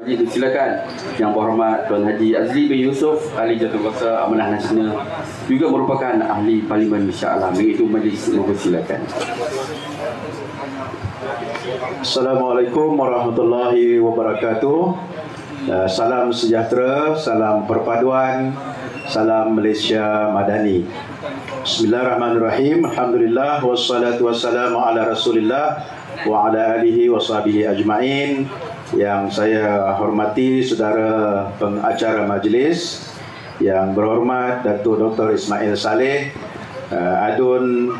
Haji, silakan. Yang berhormat Tuan Haji Azli bin Yusuf, Ahli Jawatankuasa Amanah Nasional, juga merupakan Ahli Parlimen Shah Alam. Itu majlis mempersilakan. Assalamualaikum warahmatullahi wabarakatuh. Salam sejahtera, salam perpaduan, salam Malaysia Madani. Bismillahirrahmanirrahim. Alhamdulillah wassalatu wassalamu ala Rasulillah wa ala alihi wa sahbihi ajma'in. Yang saya hormati saudara pengacara majlis, yang berhormat Datuk Dr. Ismail Saleh, Adun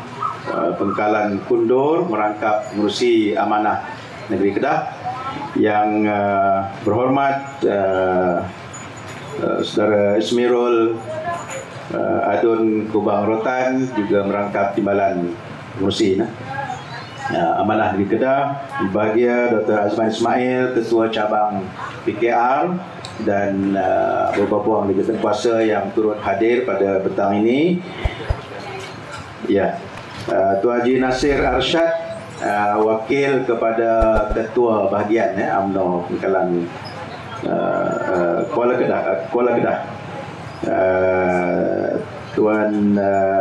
Pengkalan Kundur, merangkap Pengerusi Amanah Negeri Kedah, yang berhormat saudara Ismirul Adun Kubang Rotan, juga merangkap Timbalan Pengerusi Amanah Negeri Kedah, Bahagia Dr. Azman Ismail, Ketua Cabang PKR, dan beberapa puang Jawatankuasa yang turut hadir pada petang ini. Ya, Tuan Haji Nasir Arsyad, wakil kepada Ketua Bahagian UMNO Pengkalan Kuala Kedah. Tuan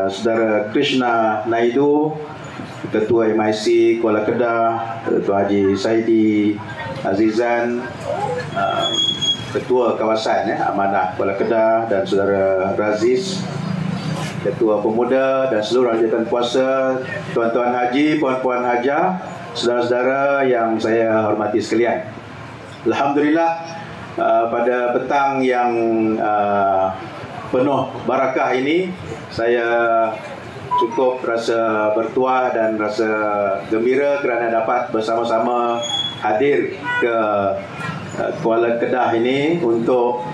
Saudara Krishna Naidu, Ketua MIC Kuala Kedah, Tuan Haji Saidi Azizan, Ketua Kawasan Amanah Kuala Kedah, dan Saudara Raziz, Ketua Pemuda, dan seluruh Jawatankuasa, Tuan-tuan Haji, Puan-puan Hajah, saudara-saudara yang saya hormati sekalian. Alhamdulillah, pada petang yang penuh barakah ini, saya cukup rasa bertuah dan rasa gembira kerana dapat bersama-sama hadir ke Kuala Kedah ini untuk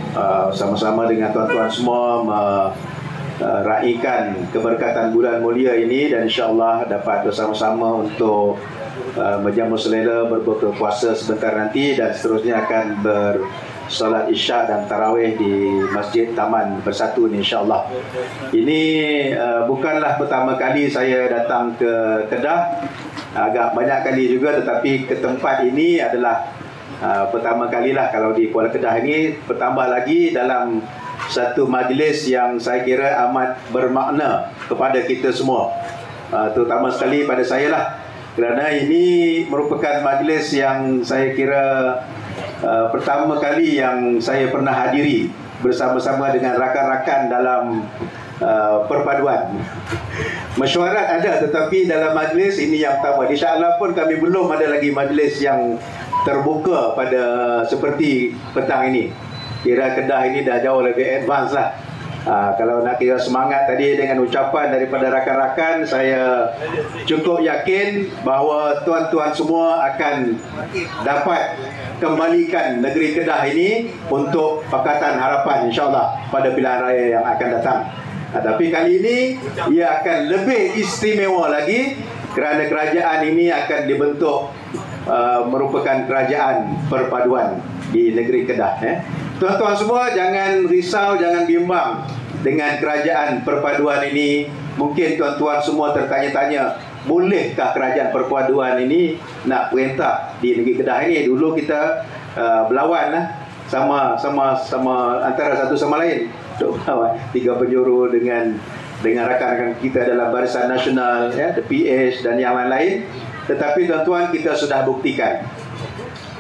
sama-sama dengan tuan-tuan semua meraihkan keberkatan bulan mulia ini, dan insya-Allah dapat bersama-sama untuk menjamu selera, berbuka puasa sebentar nanti, dan seterusnya akan bersolat isyak dan tarawih di Masjid Taman Bersatu ini, insya-Allah. Ini bukanlah pertama kali saya datang ke Kedah, agak banyak kali juga, tetapi ke tempat ini adalah pertama kalilah kalau di Kuala Kedah ini, bertambah lagi dalam satu majlis yang saya kira amat bermakna kepada kita semua, terutama sekali pada saya lah, kerana ini merupakan majlis yang saya kira pertama kali yang saya pernah hadiri bersama-sama dengan rakan-rakan dalam perpaduan. Mesyuarat ada, tetapi dalam majlis ini yang pertama. Di Shah Alam pun kami belum ada lagi majlis yang terbuka pada seperti petang ini. Kira Kedah ini dah jauh lebih advance lah. Kalau nak kira semangat tadi dengan ucapan daripada rakan-rakan, saya cukup yakin bahawa tuan-tuan semua akan dapat kembalikan negeri Kedah ini untuk Pakatan Harapan, insya-Allah, pada pilihan raya yang akan datang. Tapi kali ini ia akan lebih istimewa lagi kerana kerajaan ini akan dibentuk merupakan kerajaan perpaduan di negeri Kedah. Tuan-tuan semua jangan risau, jangan bimbang dengan kerajaan perpaduan ini. Mungkin tuan-tuan semua tertanya-tanya, bolehkah kerajaan perpaduan ini nak perintah di negeri Kedah ini? Dulu kita berlawan sama antara satu sama lain. Tiga penjuru dengan rakan-rakan kita dalam Barisan Nasional, the PH dan yang lain-lain. Tetapi tuan-tuan, kita sudah buktikan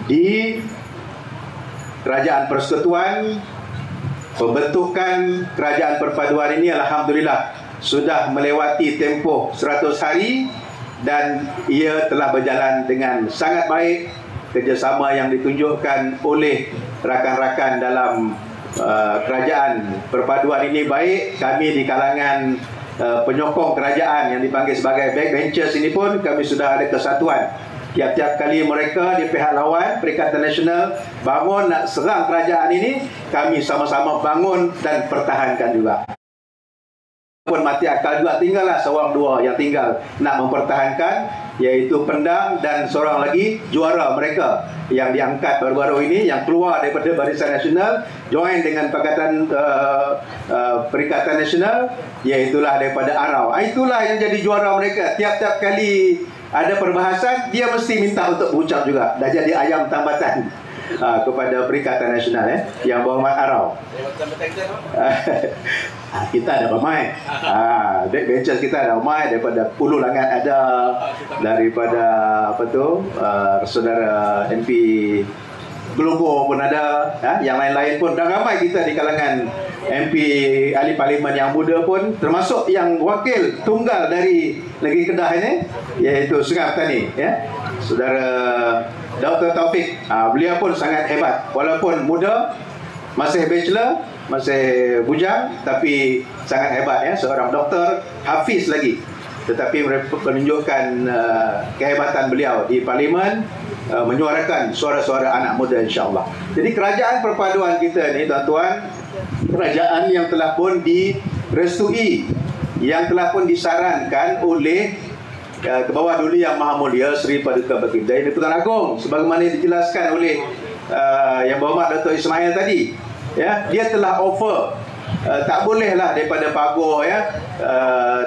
di Kerajaan Persekutuan, pembentukan kerajaan perpaduan ini alhamdulillah sudah melewati tempoh 100 hari dan ia telah berjalan dengan sangat baik. Kerjasama yang ditunjukkan oleh rakan-rakan dalam kerajaan perpaduan ini baik. Kami di kalangan penyokong kerajaan yang dipanggil sebagai backbenchers ini pun kami sudah ada kesatuan. Tiap-tiap kali mereka di pihak lawan, Perikatan Nasional, bangun nak serang kerajaan ini, kami sama-sama bangun dan pertahankan juga. Pun mati akal juga, tinggallah seorang dua yang tinggal nak mempertahankan, iaitu Pendang dan seorang lagi juara mereka yang diangkat baru-baru ini, yang keluar daripada Barisan Nasional, join dengan Pakatan Perikatan Nasional, iaitulah daripada Arau. Itulah yang jadi juara mereka. Tiap-tiap kali ada perbahasan, dia mesti minta untuk berucap juga. Dah jadi ayam tambatan. kepada Perikatan Nasional Yang Berhormat Arau. Kita ada ramai. Backbenchers kita ada ramai, daripada Ulu Langat ada, daripada saudara MP Gelonggong pun ada, yang lain-lain pun, dan ramai kita di kalangan MP ahli parlimen yang muda pun, termasuk yang wakil tunggal dari negeri Kedah ini, iaitu Sungai Petani, saudara Dr. Taufik. Beliau pun sangat hebat, walaupun muda, masih bachelor, masih bujang, tapi sangat hebat, seorang doktor, hafiz lagi, tetapi menunjukkan kehebatan beliau di parlimen, menyuarakan suara-suara anak muda, insya-Allah. Jadi kerajaan perpaduan kita ni, tuan-tuan, kerajaan yang telah pun direstui, yang telah pun disarankan oleh ke bawah duli Yang Maha Mulia Seri Paduka Baginda Yang Di-Pertuan Agong, sebagaimana dijelaskan oleh Yang Berhormat Dato' Ismail tadi. Dia telah offer, tak bolehlah daripada pagoh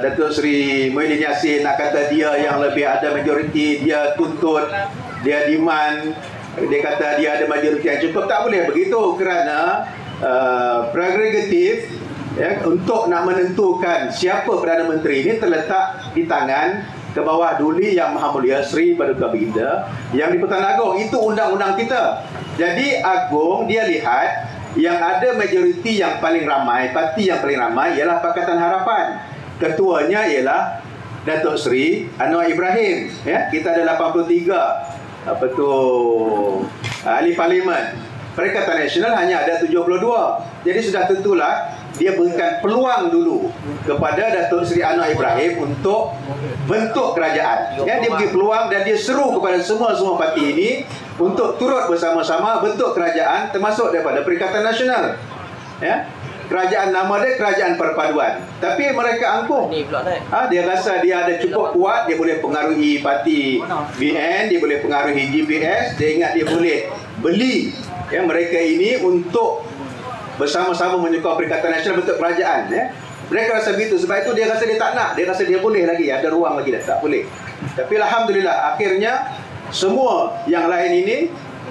Datuk Seri Muhyiddin Yassin nak kata dia yang lebih ada majoriti, dia tuntut, dia demand, dia kata dia ada majoriti yang cukup. Tak boleh begitu, kerana prerogatif untuk nak menentukan siapa Perdana Menteri ini terletak di tangan ke bawah duli Yang Maha Mulia Seri Paduka Baginda Yang Di-Pertuan Agong. Itu undang-undang kita. Jadi Agong dia lihat yang ada majoriti yang paling ramai, parti yang paling ramai ialah Pakatan Harapan. Ketuanya ialah Datuk Seri Anwar Ibrahim. Kita ada 83 ahli parlimen. Perikatan Nasional hanya ada 72. Jadi sudah tentulah dia berikan peluang dulu kepada Datuk Seri Anwar Ibrahim untuk bentuk kerajaan. Dia beri peluang dan dia seru kepada semua parti ini untuk turut bersama-sama bentuk kerajaan, termasuk daripada Perikatan Nasional. Kerajaan, nama dia Kerajaan Perpaduan. Tapi mereka angkuh. Dia rasa dia ada cukup kuat, dia boleh pengaruhi parti BN, dia boleh pengaruhi GPS, dia ingat dia boleh beli mereka ini untuk bersama-sama menyokong Perikatan Nasional bentuk kerajaan. Mereka rasa begitu. Sebab itu dia rasa dia tak nak, dia rasa dia boleh lagi, ada ruang lagi, tak boleh. Tapi alhamdulillah, akhirnya semua yang lain ini,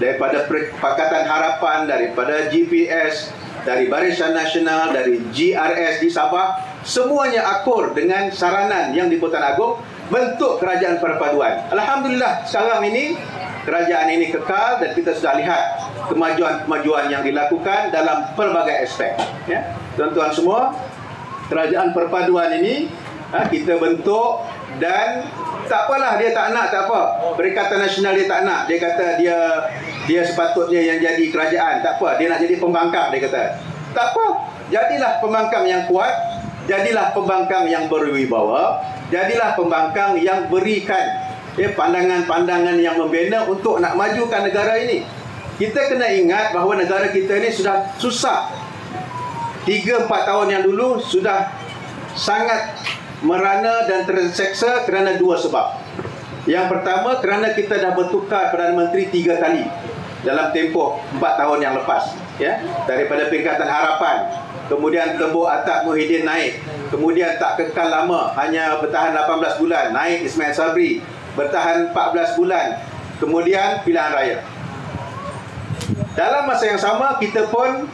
daripada Pakatan Harapan, daripada GPS, dari Barisan Nasional, dari GRS di Sabah, semuanya akur dengan saranan Yang Di-Pertuan Agong bentuk kerajaan perpaduan. Alhamdulillah, sekarang ini kerajaan ini kekal dan kita sudah lihat kemajuan-kemajuan yang dilakukan dalam pelbagai aspek. Tuan-tuan semua, kerajaan perpaduan ini kita bentuk, dan tak apalah dia tak nak, tak apa. Perikatan Nasional dia tak nak. Dia kata dia sepatutnya yang jadi kerajaan. Tak apa, dia nak jadi pembangkang, dia kata. Tak apa, jadilah pembangkang yang kuat, jadilah pembangkang yang berwibawa, jadilah pembangkang yang berikan pandangan-pandangan yang membina untuk nak majukan negara ini. Kita kena ingat bahawa negara kita ini sudah susah. 3-4 tahun yang dulu sudah sangat merana dan terseksa kerana dua sebab. Yang pertama, kerana kita dah bertukar Perdana Menteri 3 kali dalam tempoh 4 tahun yang lepas. Daripada Perikatan Harapan, kemudian Tembok Atap Muhyiddin naik, kemudian tak kekal lama, hanya bertahan 18 bulan, naik Ismail Sabri, bertahan 14 bulan, kemudian pilihan raya. Dalam masa yang sama, kita pun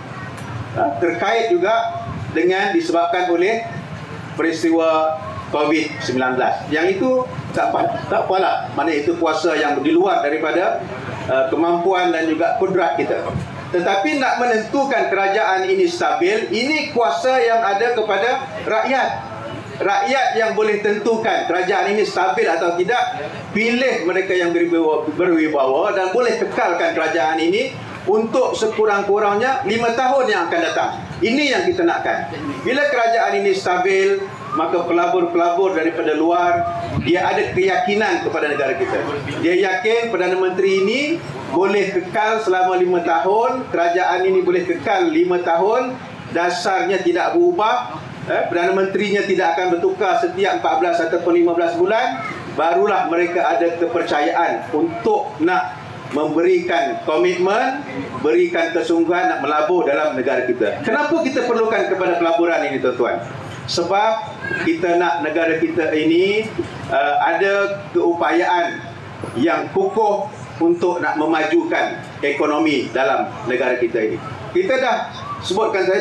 terkait juga dengan disebabkan oleh peristiwa COVID-19. Yang itu tak apalah, mana itu kuasa yang di luar daripada kemampuan dan juga kudrat kita. Tetapi nak menentukan kerajaan ini stabil, ini kuasa yang ada kepada rakyat. Rakyat yang boleh tentukan kerajaan ini stabil atau tidak. Pilih mereka yang berwibawa dan boleh kekalkan kerajaan ini untuk sekurang-kurangnya 5 tahun yang akan datang. Ini yang kita nakkan. Bila kerajaan ini stabil, maka pelabur-pelabur daripada luar, dia ada keyakinan kepada negara kita. Dia yakin Perdana Menteri ini boleh kekal selama 5 tahun, kerajaan ini boleh kekal 5 tahun, dasarnya tidak berubah, Perdana Menterinya tidak akan bertukar setiap 14 ataupun 15 bulan, barulah mereka ada kepercayaan untuk nak memberikan komitmen, berikan kesungguhan nak melabur dalam negara kita. Kenapa kita perlukan kepada pelaburan ini, tuan-tuan? Sebab kita nak negara kita ini ada keupayaan yang kukuh untuk nak memajukan ekonomi dalam negara kita ini. Saya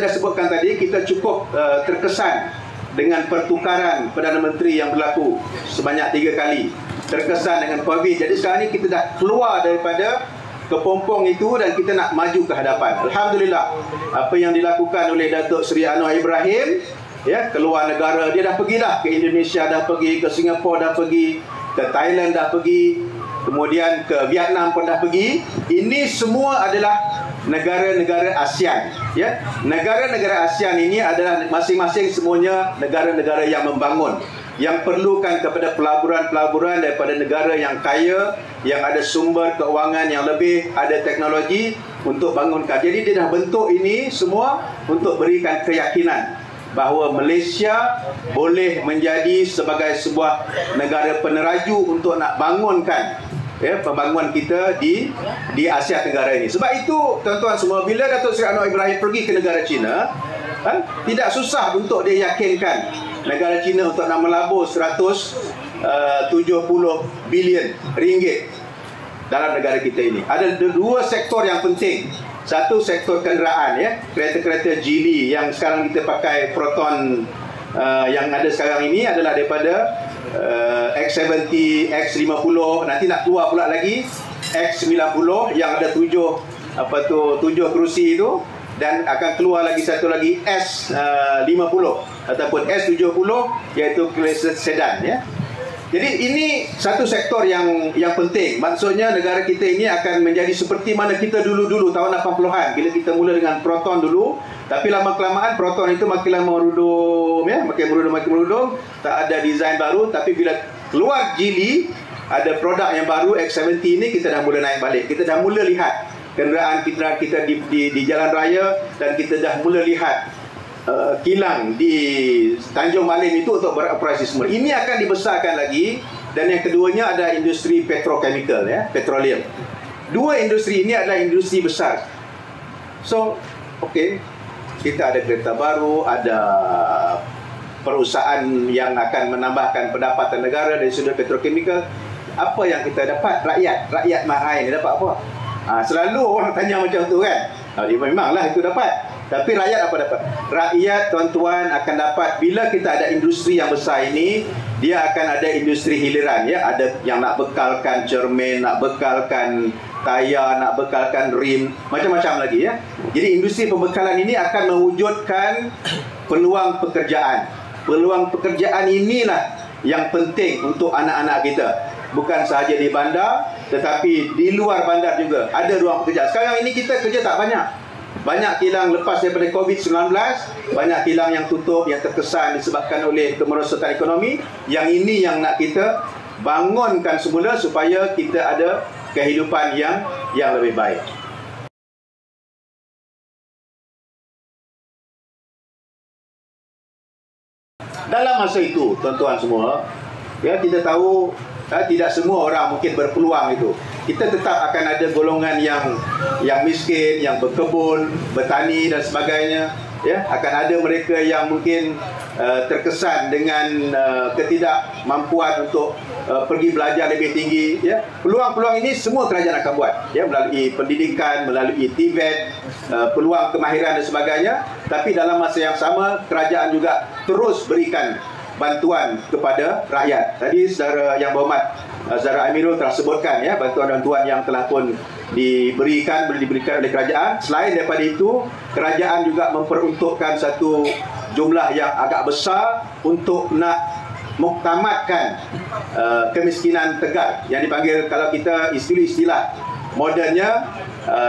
dah sebutkan tadi, kita cukup terkesan dengan pertukaran Perdana Menteri yang berlaku sebanyak 3 kali. Terkesan dengan COVID. Jadi sekarang ni kita dah keluar daripada kepompong itu dan kita nak maju ke hadapan. Alhamdulillah, apa yang dilakukan oleh Datuk Seri Anwar Ibrahim, ya, keluar negara, dia dah pergi dah ke Indonesia, dah pergi ke Singapura, dah pergi ke Thailand, dah pergi, kemudian ke Vietnam pun dah pergi. Ini semua adalah negara-negara ASEAN, ya. Negara-negara ASEAN ini adalah masing-masing semuanya negara-negara yang membangun, yang perlukan kepada pelaburan-pelaburan daripada negara yang kaya, yang ada sumber keuangan yang lebih, ada teknologi untuk bangunkan. Jadi dia dah bentuk ini semua untuk berikan keyakinan bahawa Malaysia boleh menjadi sebagai sebuah negara peneraju untuk nak bangunkan, ya, pembangunan kita di Asia Tenggara ini. Sebab itu tuan-tuan semua, bila Datuk Seri Anwar Ibrahim pergi ke negara China, tidak susah untuk dia yakinkan negara China untuk nak melabur 170 bilion ringgit dalam negara kita ini. Ada 2 sektor yang penting. Satu, sektor kenderaan, ya, kereta-kereta Geely yang sekarang kita pakai Proton, yang ada sekarang ini adalah daripada X70, X50, nanti nak keluar pula lagi X90 yang ada 7 kerusi itu, dan akan keluar lagi satu lagi S50 ataupun S70, iaitu kelas sedan, ya. Jadi ini satu sektor yang penting. Maksudnya negara kita ini akan menjadi seperti mana kita dulu-dulu tahun 80-an, bila kita mula dengan Proton dulu. Tapi lama-kelamaan Proton itu makin lama merudum, ya, makin merudum, tak ada desain baru. Tapi bila keluar Geely, ada produk yang baru X70 ini, kita dah mula naik balik. Kita dah mula lihat kenderaan kita di jalan raya, dan kita dah mula lihat kilang di Tanjung Malim itu untuk beroperasi semula. Ini akan dibesarkan lagi. Dan yang keduanya ada industri petrochemical, ya, petroleum. 2 industri ini adalah industri besar. So, okey, kita ada kereta baru, ada perusahaan yang akan menambahkan pendapatan negara dari sudut petrochemical. Apa yang kita dapat? Rakyat Mahain dapat apa? Selalu orang tanya macam tu, kan. Memanglah itu dapat. Tapi rakyat apa dapat? Rakyat, tuan-tuan, akan dapat bila kita ada industri yang besar ini, dia akan ada industri hiliran, ya. Ada yang nak bekalkan cermin, nak bekalkan tayar, nak bekalkan rim, macam-macam lagi, ya. Jadi industri pembekalan ini akan mewujudkan peluang pekerjaan. Peluang pekerjaan inilah yang penting untuk anak-anak kita. Bukan sahaja di bandar, tetapi di luar bandar juga ada ruang pekerjaan. Sekarang ini kita kerja tak banyak. Banyak kilang lepas daripada COVID-19, banyak kilang yang tutup, yang terkesan disebabkan oleh kemerosotan ekonomi. Yang ini yang nak kita bangunkan semula supaya kita ada kehidupan yang lebih baik. Dalam masa itu, tuan-tuan semua, ya, kita tahu tidak semua orang mungkin berpeluang itu. Kita tetap akan ada golongan yang miskin, yang berkebun, bertani dan sebagainya, ya. Akan ada mereka yang mungkin terkesan dengan ketidakmampuan untuk pergi belajar lebih tinggi, ya. Peluang-peluang ini semua kerajaan akan buat, ya, melalui pendidikan, melalui TVET, peluang kemahiran dan sebagainya. Tapi dalam masa yang sama, kerajaan juga terus berikan bantuan kepada rakyat. Tadi saudara yang berhormat Saudara Amirul telah sebutkan, ya, bantuan-bantuan yang telah pun diberikan oleh kerajaan. Selain daripada itu, kerajaan juga memperuntukkan satu jumlah yang agak besar untuk nak muktamadkan kemiskinan tegar, yang dipanggil, kalau kita istilah modernnya,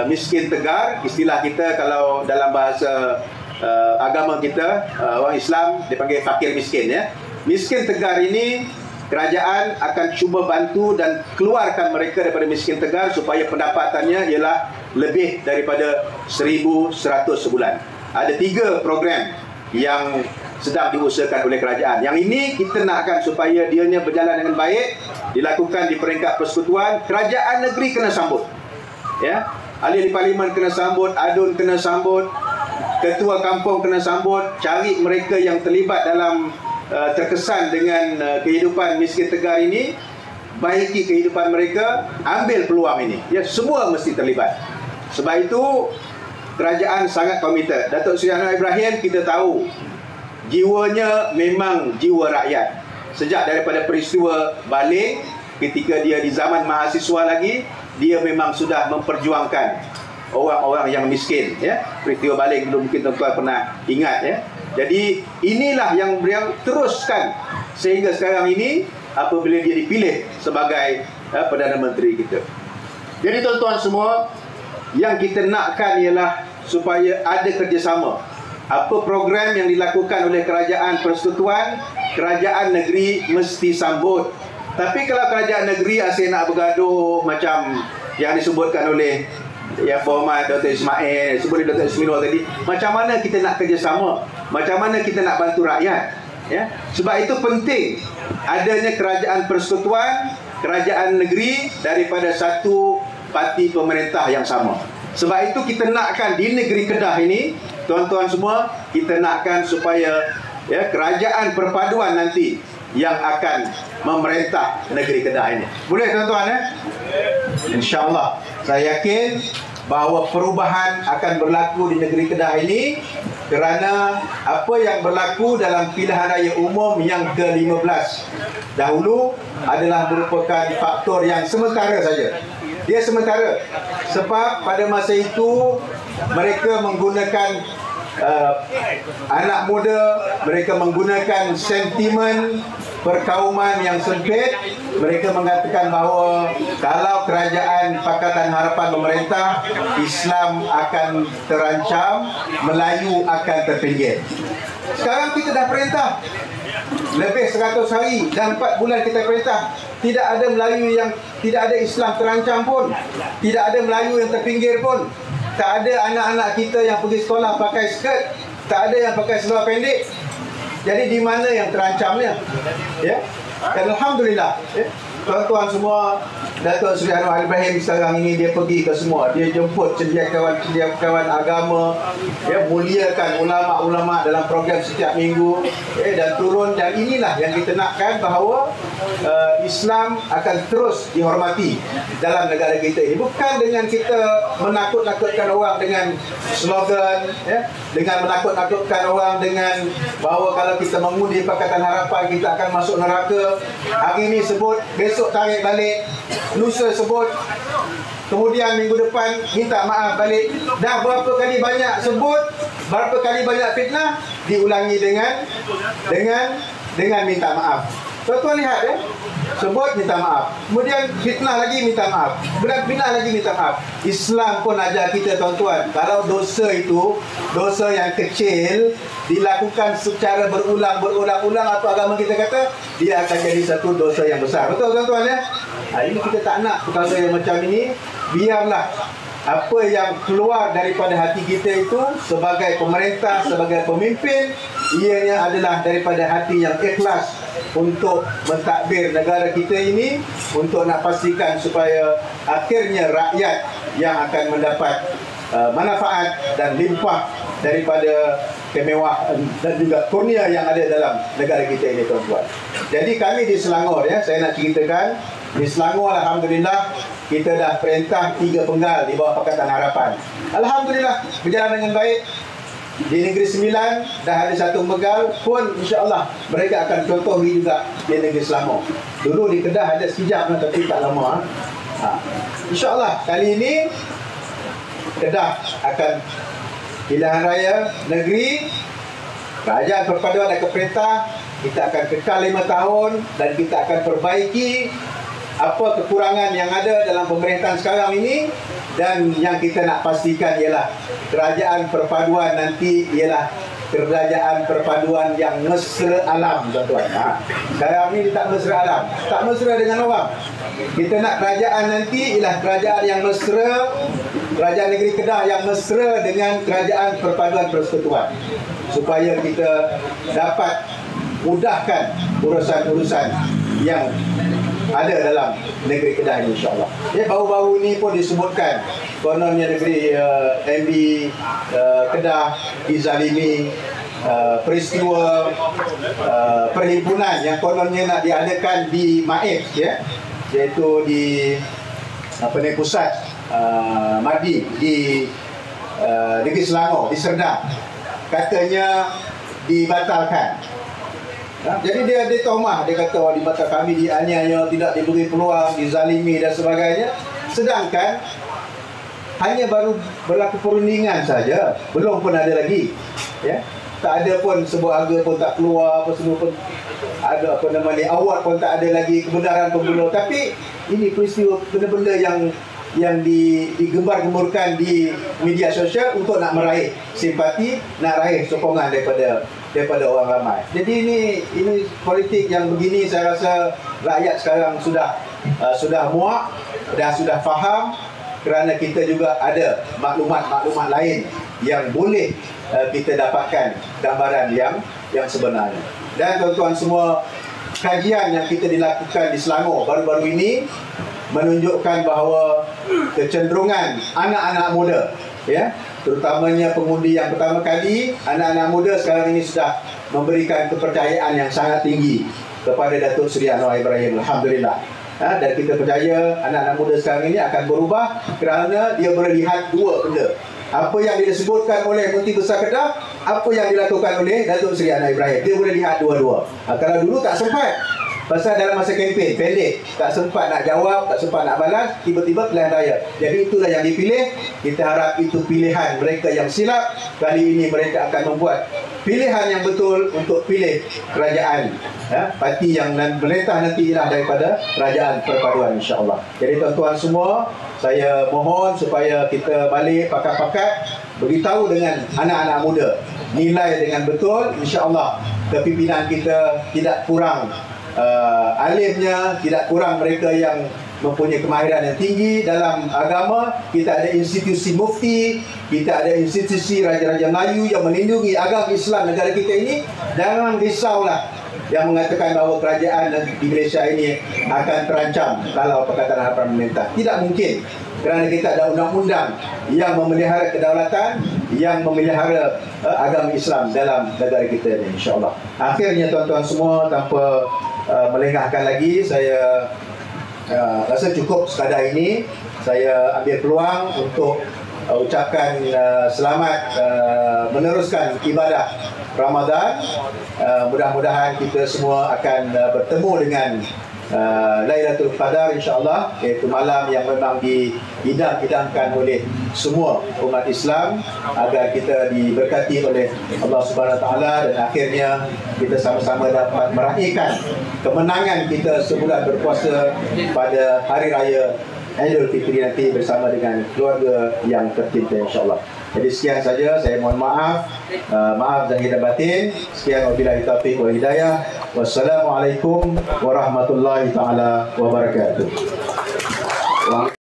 miskin tegar. Istilah kita kalau dalam bahasa agama kita, orang Islam, dipanggil fakir miskin, ya. Miskin tegar ini kerajaan akan cuba bantu dan keluarkan mereka daripada miskin tegar supaya pendapatannya ialah lebih daripada 1,100 sebulan. Ada 3 program yang sedang diusahakan oleh kerajaan. Yang ini kita nakkan supaya dianya berjalan dengan baik, dilakukan di peringkat persekutuan. Kerajaan negeri kena sambut, ya. Ahli parlimen kena sambut, adun kena sambut, ketua kampung kena sambut. Cari mereka yang terlibat dalam terkesan dengan kehidupan miskin tegar ini, baiki kehidupan mereka, ambil peluang ini. Ya, semua mesti terlibat. Sebab itu kerajaan sangat komited. Datuk Seri Anwar Ibrahim, kita tahu jiwanya memang jiwa rakyat. Sejak daripada peristiwa Baling, ketika dia di zaman mahasiswa lagi, dia memang sudah memperjuangkan orang-orang yang miskin, ya. Peristiwa Baling dulu mungkin tuan-tuan pernah ingat, ya. Jadi inilah yang beliau teruskan sehingga sekarang ini apabila dia dipilih sebagai Perdana Menteri kita. Jadi tuan-tuan semua, yang kita nakkan ialah supaya ada kerjasama. Apa program yang dilakukan oleh kerajaan persekutuan, kerajaan negeri mesti sambut. Tapi kalau kerajaan negeri asyik nak bergaduh macam yang disebutkan oleh Yang Berhormat Dr. Ismail, sebut Dr. Ismail tadi, macam mana kita nak kerjasama, macam mana kita nak bantu rakyat, ya? Sebab itu penting adanya kerajaan persekutuan, kerajaan negeri daripada satu parti pemerintah yang sama. Sebab itu kita nakkan di negeri Kedah ini, tuan-tuan semua, kita nakkan supaya, ya, kerajaan perpaduan nanti yang akan memerintah negeri Kedah ini. Boleh tuan-tuan, ya? InsyaAllah, saya yakin bahawa perubahan akan berlaku di negeri Kedah ini kerana apa yang berlaku dalam pilihan raya umum yang ke-15 dahulu adalah merupakan faktor yang sementara saja. Dia sementara sebab pada masa itu mereka menggunakan anak muda, mereka menggunakan sentimen perkauman yang sempit. Mereka mengatakan bahawa kalau kerajaan Pakatan Harapan memerintah, Islam akan terancam, Melayu akan terpinggir. Sekarang kita dah perintah lebih 100 hari dan 4 bulan kita perintah. Tidak ada Melayu yang, tidak ada Islam terancam pun, tidak ada Melayu yang terpinggir pun. Tak ada anak-anak kita yang pergi sekolah pakai skirt, tak ada yang pakai seluar pendek. Jadi di mana yang terancamnya? Ya. Dan alhamdulillah, ya, tuan-tuan semua, Datuk Seri Anwar Ibrahim sekarang ini dia pergi ke semua. Dia jemput cendekiawan agama, ya, muliakan ulama-ulama dalam program setiap minggu, dan turun. Dan inilah yang kita nakkan bahawa Islam akan terus dihormati dalam negara kita ini. Bukan dengan kita menakut-nakutkan orang dengan slogan, ya, dengan menakut-nakutkan orang dengan bahawa kalau kita mengundi Pakatan Harapan kita akan masuk neraka. Hari ini sebut, besok tarik balik, lusa sebut, kemudian minggu depan minta maaf balik. Dah berapa kali banyak sebut, berapa kali banyak fitnah, diulangi dengan minta maaf. Tuan-tuan lihat, ya, sebut minta maaf, kemudian fitnah lagi minta maaf, kemudian fitnah lagi minta maaf. Islam pun ajar kita, tuan-tuan, kalau dosa itu, dosa yang kecil dilakukan secara berulang-ulang, atau agama kita kata dia akan jadi satu dosa yang besar. Betul, tuan-tuan, ya? Ini kita tak nak perkara yang macam ini. Biarlah apa yang keluar daripada hati kita itu sebagai pemerintah, sebagai pemimpin, ianya adalah daripada hati yang ikhlas untuk mentadbir negara kita ini, untuk nak pastikan supaya akhirnya rakyat yang akan mendapat manfaat dan limpah daripada kemewahan dan juga kurnia yang ada dalam negara kita ini, tuan-tuan. Jadi kami di Selangor, ya, saya nak ceritakan, di Selangor alhamdulillah kita dah perintah 3 penggal di bawah Pakatan Harapan. Alhamdulillah berjalan dengan baik. Di Negeri Sembilan dah ada 1 penggal pun, insya-Allah mereka akan contohi juga di Negeri Selangor. Dulu di Kedah ada sekejap, tapi tak lama. Insya-Allah kali ini Kedah akan pilihan raya negeri, kerajaan perpaduan dan keperintah. Kita akan kekal 5 tahun dan kita akan perbaiki apa kekurangan yang ada dalam pemerintahan sekarang ini. Dan yang kita nak pastikan ialah kerajaan perpaduan nanti ialah kerajaan perpaduan yang mesra alam, tuan-tuan. Sekarang ni tak mesra alam, tak mesra dengan orang. Kita nak kerajaan nanti ialah kerajaan yang mesra, kerajaan negeri Kedah yang mesra dengan kerajaan perpaduan persekutuan, supaya kita dapat mudahkan urusan-urusan yang ada dalam negeri Kedah ini, insya-Allah. Ya, baru-baru ini pun disebutkan kononnya negeri MB Kedah dizalimi, peristiwa perhimpunan yang kononnya nak diadakan di Maif, ya, iaitu di pusat Mardi di Negeri Selangor, di Serdang, katanya dibatalkan. Jadi dia tomah, dia kata dibatalkan, kami dianiaya, tidak diberi peluang, dizalimi dan sebagainya. Sedangkan hanya baru berlaku perundingan saja, belum pun ada lagi, ya. Tak ada pun sebuah harga pun tak keluar, apa semua pun ada, award pun tak ada lagi, kebenaran pun belum. Tapi ini peristiwa benda-benda yang digembar-gemburkan di media sosial untuk nak meraih simpati, nak raih sokongan daripada orang ramai. Jadi ini politik yang begini, saya rasa rakyat sekarang sudah muak dan sudah faham, kerana kita juga ada maklumat-maklumat lain yang boleh kita dapatkan gambaran yang sebenarnya. Dan tuan-tuan semua, kajian yang kita dilakukan di Selangor baru-baru ini menunjukkan bahawa kecenderungan anak-anak muda, ya, terutamanya pengundi yang pertama kali, anak-anak muda sekarang ini sudah memberikan kepercayaan yang sangat tinggi kepada Datuk Seri Anwar Ibrahim. Alhamdulillah. Dan kita percaya anak-anak muda sekarang ini akan berubah kerana dia boleh lihat dua benda. Apa yang disebutkan oleh Menteri Besar Kedah, apa yang dilakukan oleh Datuk Seri Anwar Ibrahim. Dia boleh lihat dua-dua. Kalau dulu tak sempat, pasal dalam masa kempen pendek, tak sempat nak jawab, tak sempat nak balas, tiba-tiba pilihan raya. Jadi itulah yang dipilih. Kita harap itu pilihan mereka yang silap. Kali ini mereka akan membuat pilihan yang betul untuk pilih kerajaan, ya, parti yang merintah nanti ialah daripada kerajaan perpaduan, insya-Allah. Jadi tuan-tuan semua, saya mohon supaya kita balik pakat-pakat beritahu dengan anak-anak muda, nilai dengan betul, insya-Allah kepimpinan kita tidak kurang alimnya, tidak kurang mereka yang mempunyai kemahiran yang tinggi dalam agama. Kita ada institusi mufti, kita ada institusi Raja-Raja Melayu yang melindungi agama Islam negara kita ini. Jangan risaulah yang mengatakan bahawa kerajaan di Malaysia ini akan terancam kalau Pakatan Harapan Pemerintah. Tidak mungkin, kerana kita ada undang-undang yang memelihara kedaulatan, yang memelihara agama Islam dalam negara kita ini, insya-Allah. Akhirnya tuan-tuan semua, tanpa melengahkan lagi, saya rasa cukup sekadar ini. Saya ambil peluang untuk ucapkan selamat meneruskan ibadah Ramadan. Mudah-mudahan kita semua akan bertemu dengan Lailatul Qadar, insya-Allah, iaitu malam yang memang diidam-idamkan oleh semua umat Islam, agar kita diberkati oleh Allah Subhanahu Wa Taala dan akhirnya kita sama-sama dapat meraihkan kemenangan kita sebulan berpuasa pada hari raya Aidil Fitri nanti bersama dengan keluarga yang tercinta, insya-Allah. Jadi sekian saja, saya mohon maaf, maaf zahir dan batin. Sekian, wabillahi taufiq wal hidayah. Wassalamualaikum warahmatullahi taala wabarakatuh.